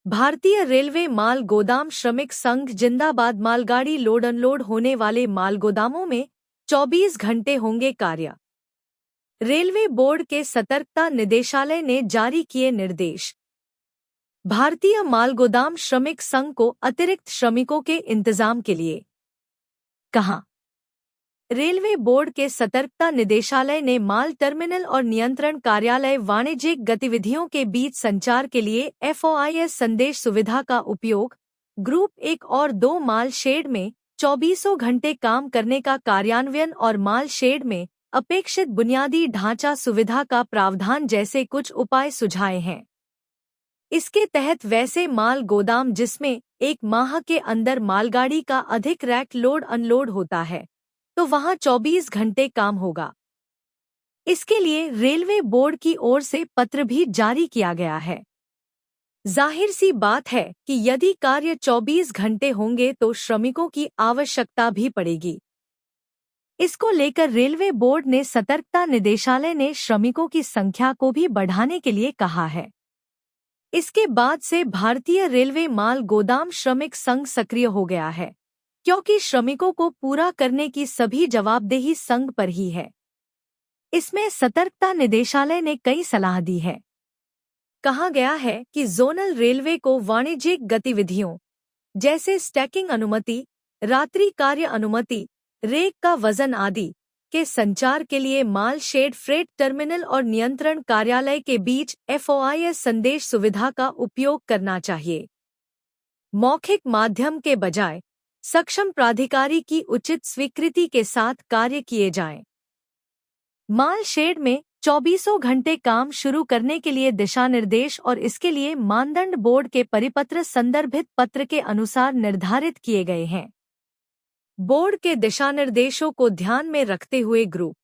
भारतीय रेलवे माल गोदाम श्रमिक संघ जिंदाबाद। मालगाड़ी लोड अनलोड होने वाले माल गोदामों में 24 घंटे होंगे कार्य। रेलवे बोर्ड के सतर्कता निदेशालय ने जारी किए निर्देश। भारतीय माल गोदाम श्रमिक संघ को अतिरिक्त श्रमिकों के इंतजाम के लिए कहा। रेलवे बोर्ड के सतर्कता निदेशालय ने माल टर्मिनल और नियंत्रण कार्यालय वाणिज्यिक गतिविधियों के बीच संचार के लिए FOIS संदेश सुविधा का उपयोग ग्रुप 1 और 2 माल शेड में 24 घंटे काम करने का कार्यान्वयन और माल शेड में अपेक्षित बुनियादी ढांचा सुविधा का प्रावधान जैसे कुछ उपाय सुझाए हैं। इसके तहत वैसे माल गोदाम जिसमें एक माह के अंदर मालगाड़ी का अधिक रैक लोड अनलोड होता है तो वहां 24 घंटे काम होगा। इसके लिए रेलवे बोर्ड की ओर से पत्र भी जारी किया गया है। जाहिर सी बात है कि यदि कार्य 24 घंटे होंगे तो श्रमिकों की आवश्यकता भी पड़ेगी। इसको लेकर रेलवे बोर्ड ने सतर्कता निदेशालय ने श्रमिकों की संख्या को भी बढ़ाने के लिए कहा है। इसके बाद से भारतीय रेलवे माल गोदाम श्रमिक संघ सक्रिय हो गया है, क्योंकि श्रमिकों को पूरा करने की सभी जवाबदेही संघ पर ही है। इसमें सतर्कता निदेशालय ने कई सलाह दी है। कहा गया है कि जोनल रेलवे को वाणिज्यिक गतिविधियों जैसे स्टैकिंग अनुमति, रात्रि कार्य अनुमति, रेक का वजन आदि के संचार के लिए माल शेड, फ्रेट टर्मिनल और नियंत्रण कार्यालय के बीच FOIS संदेश सुविधा का उपयोग करना चाहिए। मौखिक माध्यम के बजाय सक्षम प्राधिकारी की उचित स्वीकृति के साथ कार्य किए जाएं। माल शेड में 24 घंटे काम शुरू करने के लिए दिशा निर्देश और इसके लिए मानदंड बोर्ड के परिपत्र संदर्भित पत्र के अनुसार निर्धारित किए गए हैं। बोर्ड के दिशा निर्देशों को ध्यान में रखते हुए ग्रुप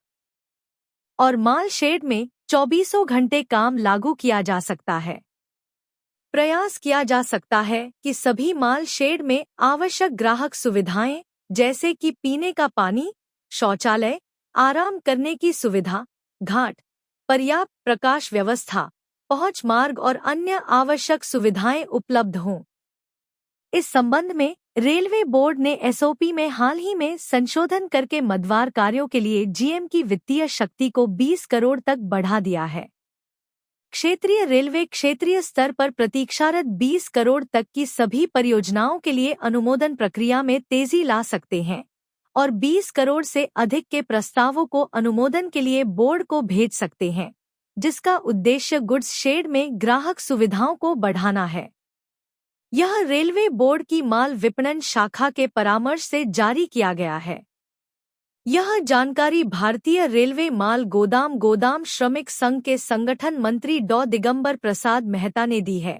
और माल शेड में 24 घंटे काम लागू किया जा सकता है। प्रयास किया जा सकता है कि सभी माल शेड में आवश्यक ग्राहक सुविधाएं जैसे कि पीने का पानी, शौचालय, आराम करने की सुविधा, घाट, पर्याप्त प्रकाश व्यवस्था, पहुंच मार्ग और अन्य आवश्यक सुविधाएं उपलब्ध हों। इस संबंध में रेलवे बोर्ड ने SOP में हाल ही में संशोधन करके मदवार कार्यों के लिए GM की वित्तीय शक्ति को 20 करोड़ तक बढ़ा दिया है। क्षेत्रीय रेलवे क्षेत्रीय स्तर पर प्रतीक्षारत 20 करोड़ तक की सभी परियोजनाओं के लिए अनुमोदन प्रक्रिया में तेजी ला सकते हैं और 20 करोड़ से अधिक के प्रस्तावों को अनुमोदन के लिए बोर्ड को भेज सकते हैं, जिसका उद्देश्य गुड्स शेड में ग्राहक सुविधाओं को बढ़ाना है। यह रेलवे बोर्ड की माल विपणन शाखा के परामर्श से जारी किया गया है। यह जानकारी भारतीय रेलवे माल गोदाम श्रमिक संघ के संगठन मंत्री डॉ दिगंबर प्रसाद मेहता ने दी है।